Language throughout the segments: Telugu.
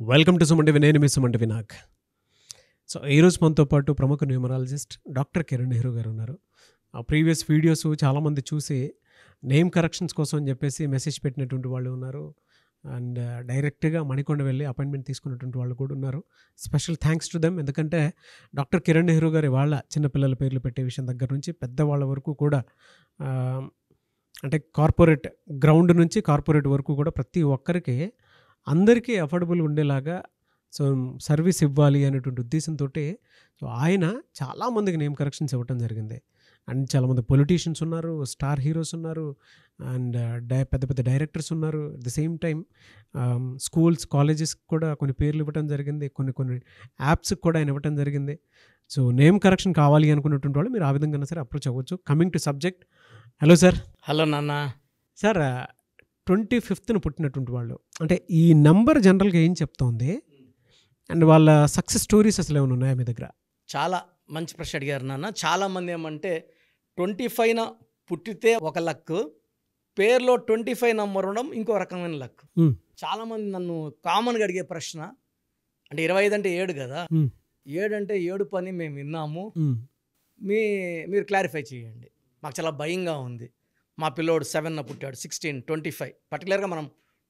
Welcome to Suman TV. నేను మీ సుమన్ టీవీ నాగ్. సో ఈరోజు మనతో పాటు ప్రముఖ న్యూమరాలజిస్ట్ డాక్టర్ కిరణ్ నెహ్రూ గారు ఉన్నారు. ఆ ప్రీవియస్ వీడియోస్ చాలామంది చూసి నేమ్ కరెక్షన్స్ కోసం అని చెప్పేసి మెసేజ్ పెట్టినటువంటి వాళ్ళు ఉన్నారు. అండ్ డైరెక్ట్గా మణికొండ వెళ్ళి అపాయింట్మెంట్ తీసుకున్నటువంటి వాళ్ళు కూడా ఉన్నారు. Special thanks to them. ఎందుకంటే డాక్టర్ కిరణ్ నెహ్రూ గారి వాళ్ళ చిన్నపిల్లల పేర్లు పెట్టే విషయం దగ్గర నుంచి పెద్దవాళ్ళ వరకు కూడా అంటే కార్పొరేట్ గ్రౌండ్ నుంచి కార్పొరేట్ వరకు కూడా ప్రతి ఒక్కరికి అందరికీ అఫోర్డబుల్ ఉండేలాగా సో సర్వీస్ ఇవ్వాలి అనేటువంటి ఉద్దేశంతో సో ఆయన చాలామందికి నేమ్ కరెక్షన్స్ ఇవ్వటం జరిగింది. అండ్ చాలామంది పొలిటీషియన్స్ ఉన్నారు, స్టార్ హీరోస్ ఉన్నారు, అండ్ పెద్ద పెద్ద డైరెక్టర్స్ ఉన్నారు. At the same time schools కాలేజెస్కి కూడా కొన్ని పేర్లు ఇవ్వటం జరిగింది, కొన్ని యాప్స్కి కూడా ఆయన ఇవ్వటం జరిగింది. సో నేమ్ కరెక్షన్ కావాలి అనుకున్నటువంటి వాళ్ళు మీరు ఆ విధంగా సరే అప్రోచ్ అవ్వచ్చు. Coming to subject, hello sir. Hello నాన్న. సార్ 25th పుట్టినటువంటి వాళ్ళు అంటే ఈ నంబర్ జనరల్గా ఏం చెప్తోంది అండ్ వాళ్ళ సక్సెస్ స్టోరీస్ అసలు ఏమైనా ఉన్నాయా మీ దగ్గర? చాలా మంచి ప్రశ్న అడిగారు నాన్న. చాలామంది ఏమంటే 25న పుట్టితే ఒక లక్, పేరులో 25 నంబర్ ఉండడం ఇంకో రకమైన లక్. చాలామంది నన్ను కామన్గా అడిగే ప్రశ్న, అంటే 25 అంటే 7 కదా, 7 అంటే 7 పని మేము విన్నాము, మీరు క్లారిఫై చేయండి, మాకు చాలా భయంగా ఉంది. మా పిల్లోడు 7న పుట్టాడు, 16, 25, పర్టికులర్గా మనం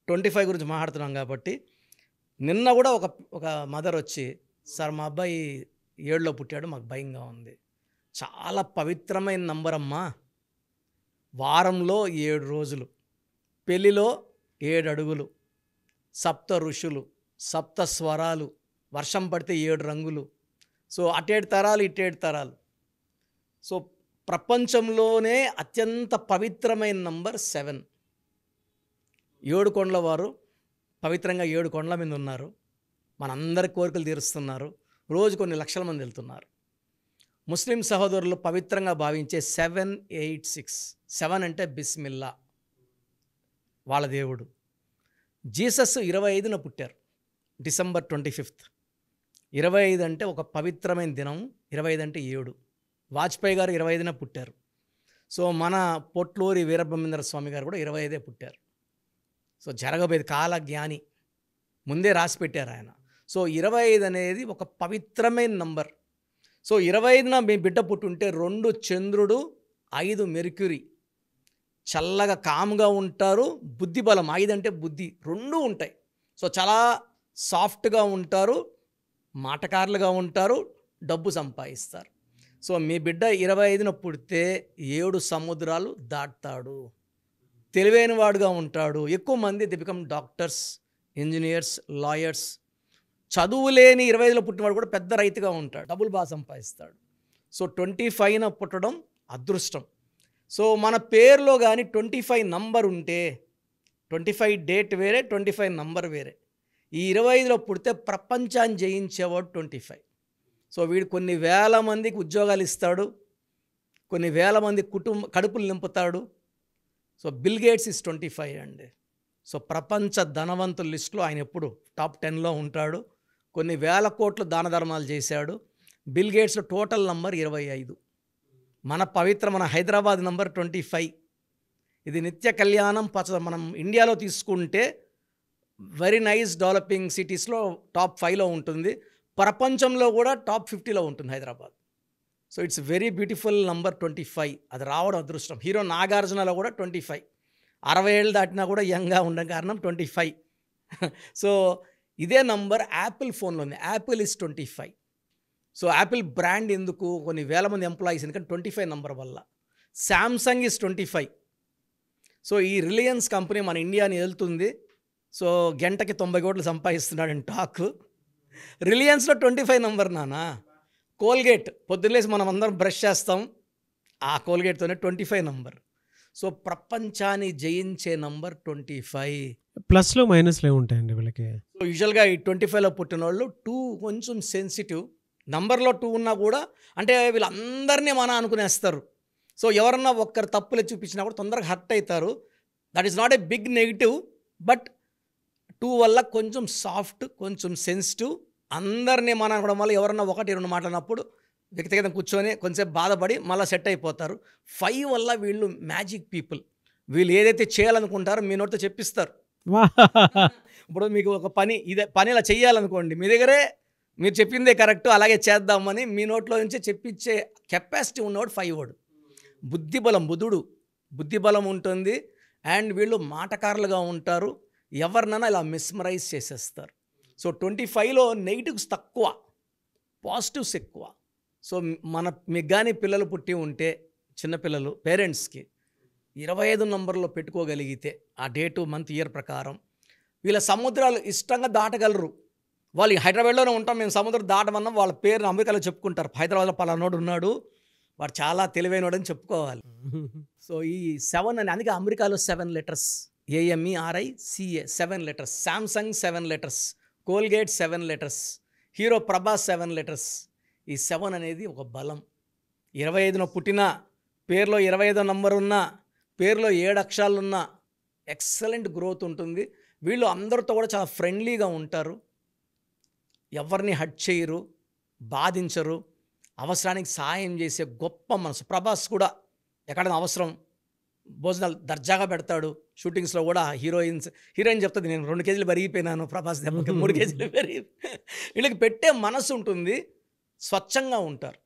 25 గురించి మాట్లాడుతున్నాం కాబట్టి. నిన్న కూడా ఒక మదర్ వచ్చి, సార్ మా అబ్బాయి 7లో పుట్టాడు, మాకు భయంగా ఉంది. చాలా పవిత్రమైన నంబర్ అమ్మా. వారంలో 7 రోజులు, పెళ్లిలో 7 అడుగులు, సప్త ఋషులు, సప్త స్వరాలు, వర్షం పడితే 7 రంగులు. సో అటేడు తరాలు ఇటేడు తరాలు. సో ప్రపంచంలోనే అత్యంత పవిత్రమైన నంబర్ 7. 7 కొండల వారు పవిత్రంగా 7 కొండల మీద ఉన్నారు. మనందరి కోరికలు తీరుస్తున్నారు. రోజు కొన్ని లక్షల మంది వెళ్తున్నారు. ముస్లిం సహోదరులు పవిత్రంగా భావించే 786. 7 అంటే బిస్మిల్లా, వాళ్ళ దేవుడు. జీసస్ 25న పుట్టారు, డిసెంబర్ 25th. 25 అంటే ఒక పవిత్రమైన దినం. 25 అంటే 7. వాజ్పేయి గారు 25న పుట్టారు. సో మన పొట్లూరి వీరబ్రహ్మేంద్ర స్వామి గారు కూడా 25 పుట్టారు. సో జరగబోయేది కాల జ్ఞాని, ముందే రాసి పెట్టారు ఆయన. సో 25 అనేది ఒక పవిత్రమైన నంబర్. సో 25న మీ బిడ్డ పుట్టుంటే 2 చంద్రుడు, 5 మెర్క్యూరీ, చల్లగా కామ్గా ఉంటారు. బుద్ధి బలం, 5 అంటే బుద్ధి, 2 ఉంటాయి. సో చాలా సాఫ్ట్గా ఉంటారు, మాటకారులుగా ఉంటారు, డబ్బు సంపాదిస్తారు. సో మీ బిడ్డ 25న పుడితే 7 సముద్రాలు దాటుతాడు, తెలివైన వాడుగా ఉంటాడు. ఎక్కువ మంది they become doctors, engineers, lawyers. చదువు లేని 25లో పుట్టినవాడు కూడా పెద్ద రైతుగా ఉంటాడు, డబ్బులు బాగా సంపాదిస్తాడు. సో 25న పుట్టడం అదృష్టం. సో మన పేరులో కానీ 25 నంబర్ ఉంటే, 25 డేట్ వేరే, 25 నంబర్ వేరే. ఈ 25లో పుడితే ప్రపంచాన్ని జయించేవాడు 25. సో వీడు కొన్ని వేల మందికి ఉద్యోగాలు ఇస్తాడు, కొన్ని వేల మంది కడుపులు నింపుతాడు. సో బిల్ గేట్స్ ఇస్ 25 అండి. సో ప్రపంచ ధనవంతుల లిస్టులో ఆయన ఎప్పుడు టాప్ 10లో ఉంటాడు. కొన్ని వేల కోట్లు దాన ధర్మాలు చేశాడు. బిల్ గేట్స్లో టోటల్ నంబర్ 25. మన హైదరాబాద్ నంబర్ 25. ఇది నిత్య కళ్యాణం మనం ఇండియాలో తీసుకుంటే వెరీ నైస్ డెవలపింగ్ సిటీస్లో టాప్ 5లో ఉంటుంది. ప్రపంచంలో కూడా టాప్ 50లో ఉంటుంది Hyderabad. So it's very beautiful number 25. అది రావడం అదృష్టం. హీరో నాగార్జునలో కూడా 25. 60 ఏళ్ళు దాటినా కూడా యంగ్గా ఉండడం కారణం 25. సో ఇదే నంబర్ యాపిల్ ఫోన్లో ఉంది. Apple is 25. So Apple brand ఎందుకు, కొన్ని వేల మంది ఎంప్లాయీస్, ఎందుకంటే 25 నంబర్ వల్ల. Samsung is 25. సో ఈ రిలయన్స్ కంపెనీ మన ఇండియాని వెళ్తుంది. సో గంటకి 90 కోట్లు సంపాదిస్తున్నాడని టాక్. రిలయన్స్లో 25 నంబర్ నానా. కోల్గేట్ పొద్దున్నేసి మనం అందరం బ్రష్ చేస్తాం, ఆ కోల్గేట్తోనే 25 నంబర్. సో ప్రపంచాన్ని జయించే నంబర్ 25. ప్లస్లో మైనస్లో ఏముంటాయండి వీళ్ళకి? సో యూజువల్గా ఈ 25లో పుట్టిన వాళ్ళు 2 కొంచెం సెన్సిటివ్. నంబర్లో 2 ఉన్నా కూడా అంటే వీళ్ళందరినీ మన అనుకునేస్తారు. సో ఎవరన్నా ఒక్కరు తప్పులే చూపించినా కూడా తొందరగా హర్ట్ అవుతారు. That is not a big negative, but 2 వల్ల కొంచెం సాఫ్ట్, కొంచెం సెన్సిటివ్. అందరినీ మన అనుకోవడం వల్ల ఎవరన్నా 1-2 మాట్లాడినప్పుడు వ్యక్తిగతం కూర్చొని కొంచెంసేపు బాధపడి మళ్ళీ సెట్ అయిపోతారు. 5 వల్ల వీళ్ళు మ్యాజిక్ పీపుల్. వీళ్ళు ఏదైతే చేయాలనుకుంటారో మీ నోటితో చెప్పిస్తారు. ఇప్పుడు మీకు ఒక పని ఇలా చెయ్యాలనుకోండి, మీ దగ్గరే మీరు చెప్పిందే కరెక్ట్ అలాగే చేద్దామని మీ నోట్లో నుంచి చెప్పించే కెపాసిటీ ఉన్నవాడు 5 వాడు. బుద్ధిబలం ఉంటుంది. అండ్ వీళ్ళు మాటకారులుగా ఉంటారు. ఎవరినైనా ఇలా మిస్మరైజ్ చేసేస్తారు. సో 25లో నెగిటివ్స్ తక్కువ, పాజిటివ్స్ ఎక్కువ. సో మీకు కానీ పిల్లలు పుట్టి ఉంటే, చిన్నపిల్లలు పేరెంట్స్కి 25 నంబర్లో పెట్టుకోగలిగితే ఆ డేటు మంత్ ఇయర్ ప్రకారం వీళ్ళ సముద్రాలు ఇష్టంగా దాటగలరు. వాళ్ళు హైదరాబాద్లోనే ఉంటాం, మేము సముద్రం దాటమన్నా వాళ్ళ పేరుని అమెరికాలో చెప్పుకుంటారు. హైదరాబాద్లో పలానోడు ఉన్నాడు, వాడు చాలా తెలివైనోడు అని చెప్పుకోవాలి. సో ఈ 7 అని, అందుకే అమెరికాలో 7 letters, AMERICA 7 letters, Samsung 7 letters, Colgate 7 letters, hero Prabhas 7 letters. ఈ 7 అనేది ఒక బలం. 25న పుట్టిన, పేరులో 25వ నంబర్ ఉన్న, పేరులో 7 అక్షరాలున్న ఎక్సలెంట్ గ్రోత్ ఉంటుంది. వీళ్ళు అందరితో కూడా చాలా ఫ్రెండ్లీగా ఉంటారు, ఎవరిని హట్ చేయరు, బాధించరు, అవసరానికి సాయం చేసే గొప్ప మనసు. ప్రభాస్ కూడా ఎక్కడైనా అవసరం భోజనాలు దర్జాగా పెడతాడు. షూటింగ్స్లో కూడా హీరోయిన్ చెప్తుంది, నేను 2 కేజీలు పెరిగిపోయినాను, ప్రభాస్ దెబ్బకి 3 కేజీలు వీళ్ళకి పెట్టే మనసు ఉంటుంది, స్వచ్ఛంగా ఉంటారు.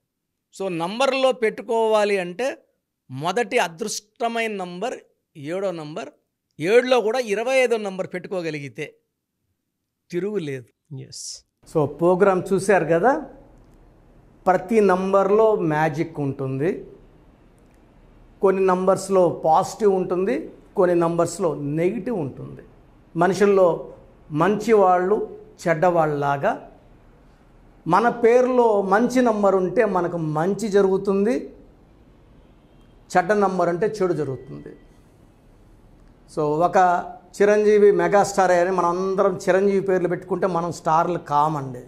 సో నంబర్లో పెట్టుకోవాలి అంటే మొదటి అదృష్టమైన నంబర్ 7వ నంబర్. 7లో కూడా 25వ నంబర్ పెట్టుకోగలిగితే తిరుగులేదు. ఎస్. సో ప్రోగ్రామ్ చూశారు కదా, ప్రతి నంబర్లో మ్యాజిక్ ఉంటుంది. కొన్ని నంబర్స్లో పాజిటివ్ ఉంటుంది, కొన్ని నంబర్స్లో నెగిటివ్ ఉంటుంది. మనుషుల్లో మంచివాళ్ళు చెడ్డవాళ్ళలాగా మన పేరులో మంచి నంబర్ ఉంటే మనకు మంచి జరుగుతుంది, చెడ్డ నంబర్ అంటే చెడు జరుగుతుంది. సో ఒక చిరంజీవి మెగాస్టార్ అని మనం అందరం చిరంజీవి పేర్లు పెట్టుకుంటే మనం స్టార్లు కామండి.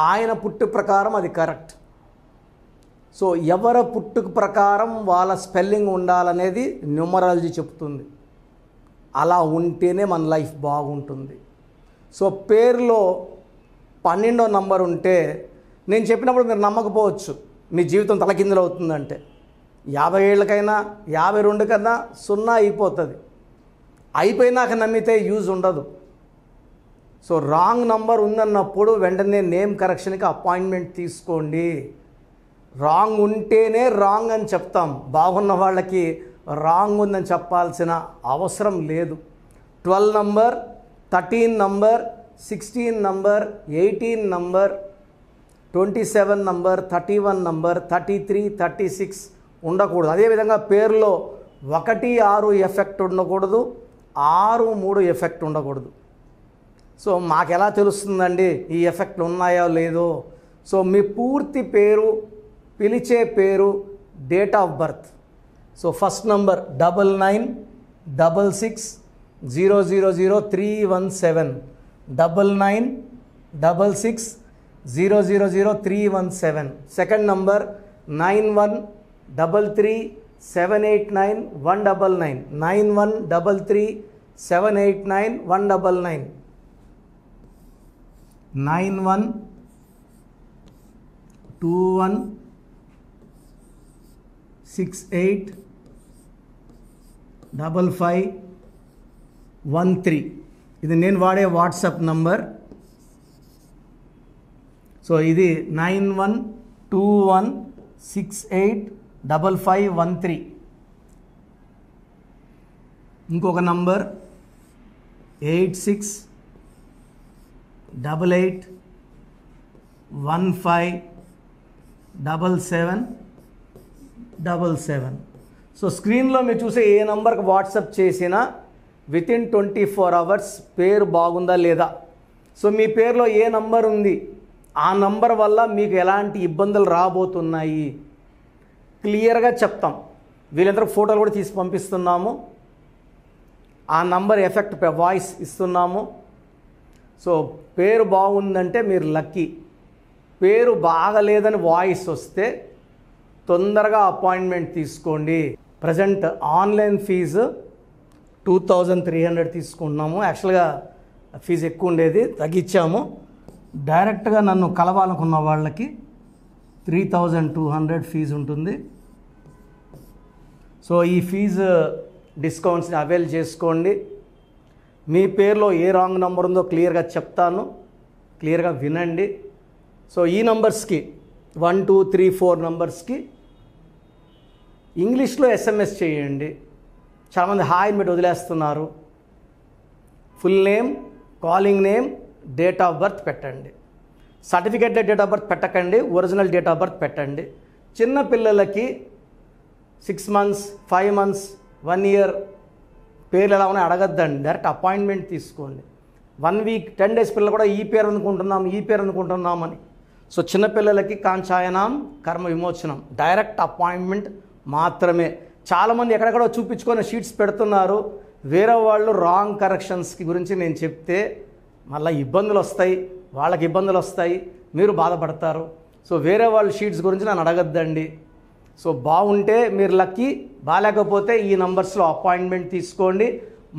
ఆయన పుట్టు ప్రకారం అది కరెక్ట్. సో ఎవరి పుట్టుక ప్రకారం వాళ్ళ స్పెల్లింగ్ ఉండాలనేది న్యూమరాలజీ చెప్తుంది. అలా ఉంటేనే మన లైఫ్ బాగుంటుంది. సో పేరులో 12వ నంబర్ ఉంటే, నేను చెప్పినప్పుడు మీరు నమ్మకపోవచ్చు, మీ జీవితం తలకిందులు అవుతుందంటే 50 ఏళ్ళకైనా 52 కన్నా 0 అయిపోతుంది. అయిపోయినాక నమ్మితే యూజ్ ఉండదు. సో రాంగ్ నంబర్ ఉందన్నప్పుడు వెంటనే నేమ్ కరెక్షన్కి అపాయింట్మెంట్ తీసుకోండి. రాంగ్ ఉంటేనే రాంగ్ అని చెప్తాం, బాగున్న వాళ్ళకి రాంగ్ ఉందని చెప్పాల్సిన అవసరం లేదు. 12 number, 13 number, 16 number, 18 number, 27 number, 31 number, 33, 36 ఉండకూడదు. అదేవిధంగా పేరులో 1, 6 ఎఫెక్ట్ ఉండకూడదు, 6, 3 ఎఫెక్ట్ ఉండకూడదు. సో మాకు ఎలా తెలుస్తుందండి ఈ ఎఫెక్ట్లు ఉన్నాయో లేదో? సో మీ పూర్తి పేరు, పిలిచే పేరు, date of birth. So first number 9966000317, 9966000317. Second number 9133789199, 9133789199, 9121685513. ఇది నేను వాడే వాట్సాప్ నంబర్. సో ఇది 9121685513. ఇంకొక నంబర్ 8688157777. సో స్క్రీన్లో మీరు చూసే ఏ నంబర్కి వాట్సాప్ చేసినా వితిన్ 24 అవర్స్ పేరు బాగుందా లేదా, సో మీ పేరులో ఏ నంబర్ ఉంది, ఆ నంబర్ వల్ల మీకు ఎలాంటి ఇబ్బందులు రాబోతున్నాయి క్లియర్గా చెప్తాం. వీళ్ళందరూ ఫోటోలు కూడా తీసి పంపిస్తున్నాము. ఆ నంబర్ ఎఫెక్ట్ వాయిస్ ఇస్తున్నాము. సో పేరు బాగుందంటే మీరు లక్కీ. పేరు బాగలేదని వాయిస్ వస్తే తొందరగా అపాయింట్మెంట్ తీసుకోండి. ప్రజెంట్ ఆన్లైన్ ఫీజు 2300 తీసుకుంటున్నాము. యాక్చువల్గా ఫీజు ఎక్కువ ఉండేది, తగ్గించాము. డైరెక్ట్గా నన్ను కలవాలనుకున్న వాళ్ళకి 3200 ఫీజు ఉంటుంది. సో ఈ ఫీజు డిస్కౌంట్స్ని అవైల్ చేసుకోండి. మీ పేరులో ఏ రాంగ్ నెంబర్ ఉందో క్లియర్గా చెప్తాను, క్లియర్గా వినండి. సో ఈ నంబర్స్కి 1 2 3 4 నంబర్స్కి ఇంగ్లీష్లో SMS చేయండి. చాలామంది హాయ్ పెట్టి వదిలేస్తున్నారు. Full name, calling name, date of birth పెట్టండి. సర్టిఫికేట్ డేట్ ఆఫ్ బర్త్ పెట్టకండి, ఒరిజినల్ డేట్ ఆఫ్ బర్త్ పెట్టండి. చిన్న పిల్లలకి 6 months 5 months 1 year పేర్లు ఎలా ఉన్నాయి అడగద్దండి, డైరెక్ట్ అపాయింట్మెంట్ తీసుకోండి. 1 week 10 days పిల్లలు కూడా ఈ పేరు అనుకుంటున్నామని. సో చిన్నపిల్లలకి కాంచాయనం కర్మ విమోచనం, డైరెక్ట్ అపాయింట్మెంట్ మాత్రమే. చాలామంది ఎక్కడెక్కడో చూపించుకొని షీట్స్ పెడుతున్నారు. వేరే వాళ్ళు రాంగ్ కరెక్షన్స్కి గురించి నేను చెప్తే మళ్ళీ ఇబ్బందులు వస్తాయి, వాళ్ళకి ఇబ్బందులు వస్తాయి, మీరు బాధపడతారు. సో వేరే వాళ్ళ షీట్స్ గురించి నన్ను అడగద్దండి. సో బాగుంటే మీరు లక్కీ, బాగాలేకపోతే ఈ నంబర్స్లో అపాయింట్మెంట్ తీసుకోండి.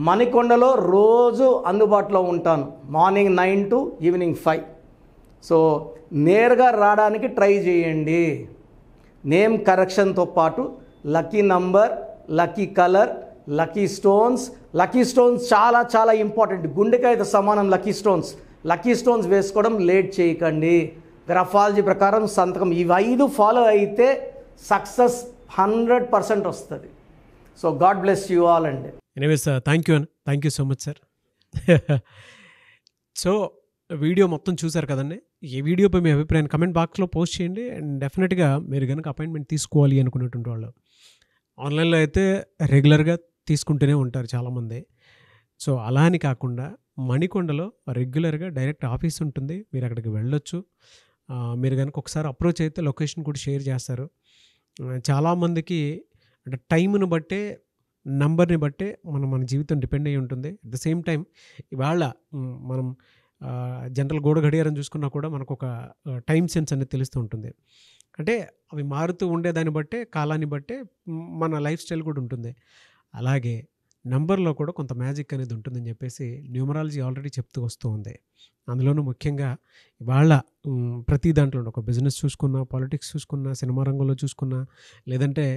మణికొండలో రోజు అందుబాటులో ఉంటాను, మార్నింగ్ 9 to evening 5. సో నేరుగా రావడానికి ట్రై చేయండి. నేమ్ కరెక్షన్తో పాటు lucky number, lucky colour, lucky stones. Lucky stones చాలా చాలా ఇంపార్టెంట్. గుండెకాయతో సమానం లక్కీ స్టోన్స్. లక్కీ స్టోన్స్ వేసుకోవడం లేట్ చేయకండి. గ్రఫాలజీ ప్రకారం సంతకం ఇవి 5 ఫాలో అయితే సక్సెస్ 100% వస్తుంది. So God bless you all అండి. Anyways thank you so much sir. So video మొత్తం చూసారు కదండి. ఈ వీడియోపై మీ అభిప్రాయాన్ని కమెంట్ బాక్స్లో పోస్ట్ చేయండి. అండ్ డెఫినెట్గా మీరు కనుక అపాయింట్మెంట్ తీసుకోవాలి అనుకునేటువంటి వాళ్ళు ఆన్లైన్లో అయితే రెగ్యులర్గా తీసుకుంటూనే ఉంటారు చాలామంది. సో అలా అని కాకుండా మణికొండలో రెగ్యులర్గా డైరెక్ట్ ఆఫీస్ ఉంటుంది, మీరు అక్కడికి వెళ్ళొచ్చు. మీరు కనుక ఒకసారి అప్రోచ్ అయితే లొకేషన్ కూడా షేర్ చేస్తారు. చాలామందికి అంటే టైంను బట్టే, నంబర్ని బట్టే మన జీవితం డిపెండ్ అయ్యి ఉంటుంది. అట్ ద సేమ్ టైం ఇవాళ మనం జనరల్ గోడ గడియారం చూసుకున్నా కూడా మనకు ఒక టైం సెన్స్ అనేది తెలుస్తూ ఉంటుంది. అంటే అవి మారుతూ ఉండేదాన్ని బట్టే, కాలాన్ని బట్టే మన లైఫ్ స్టైల్ కూడా ఉంటుంది. అలాగే నంబర్లో కూడా కొంత మ్యాజిక్ అనేది ఉంటుందని చెప్పేసి న్యూమరాలజీ ఆల్రెడీ చెప్తూ వస్తూ ఉంది. అందులోనూ ముఖ్యంగా ఇవాళ ప్రతి దాంట్లో ఒక బిజినెస్ చూసుకున్నా, పాలిటిక్స్ చూసుకున్నా, సినిమా రంగంలో చూసుకున్నా, లేదంటే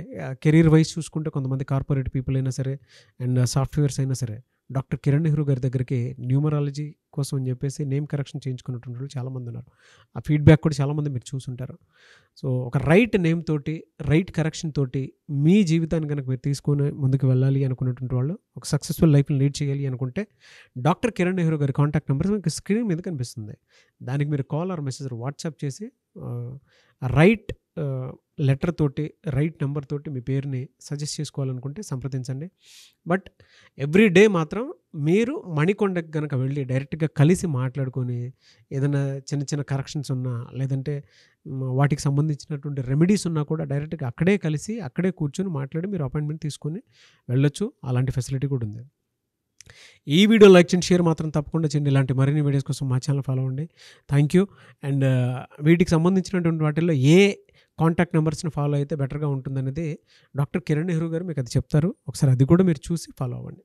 కెరీర్ వైజ్ చూసుకుంటే కొంతమంది కార్పొరేట్ పీపుల్ అయినా సరే అండ్ సాఫ్ట్వేర్స్ అయినా సరే డాక్టర్ కిరణ్ నెహ్రూ గారి దగ్గరికి న్యూమరాలజీ కోసం అని చెప్పేసి నేమ్ కరెక్షన్ చేయించుకున్నటువంటి వాళ్ళు చాలామంది ఉన్నారు. ఆ ఫీడ్బ్యాక్ కూడా చాలామంది మీరు చూసుంటారు. సో ఒక రైట్ నేమ్ తోటి, రైట్ కరెక్షన్ తోటి మీ జీవితాన్ని కనుక మీరు తీసుకొని ముందుకు వెళ్ళాలి అనుకున్నటువంటి వాళ్ళు, ఒక సక్సెస్ఫుల్ లైఫ్ని లీడ్ చేయాలి అనుకుంటే డాక్టర్ కిరణ్ నెహ్రూ గారి కాంటాక్ట్ నెంబర్ మీకు స్క్రీన్ మీద కనిపిస్తుంది. దానికి మీరు కాల్ ఆర్ మెసేజ్ వాట్సాప్ చేసి రైట్ లెటర్ తోటి, రైట్ నెంబర్ తోటి మీ పేరుని సజెస్ట్ చేసుకోవాలనుకుంటే సంప్రదించండి. బట్ ఎవ్రీ డే మాత్రం మీరు మణికొండకి కనుక వెళ్ళి డైరెక్ట్గా కలిసి మాట్లాడుకొని ఏదైనా చిన్న చిన్న కరెక్షన్స్ ఉన్నా, లేదంటే వాటికి సంబంధించినటువంటి రెమెడీస్ ఉన్నా కూడా డైరెక్ట్గా అక్కడే కలిసి, అక్కడే కూర్చొని మాట్లాడి మీరు అపాయింట్మెంట్ తీసుకొని వెళ్ళొచ్చు. అలాంటి ఫెసిలిటీ కూడా ఉంది. ఈ వీడియో లైక్ చేయండి, షేర్ మాత్రం తప్పకుండా చేయండి. ఇలాంటి మరిన్ని వీడియోస్ కోసం మా ఛానల్ ఫాలో అవ్వండి. Thank you. అండ్ వీటికి సంబంధించినటువంటి వాటిల్లో ఏ కాంటాక్ట్ నెంబర్స్ని ఫాలో అయితే బెటర్గా ఉంటుందనేది డాక్టర్ కిరణ్ నెహ్రూ గారు మీకు అది చెప్తారు. ఒకసారి అది కూడా మీరు చూసి ఫాలో అవ్వండి.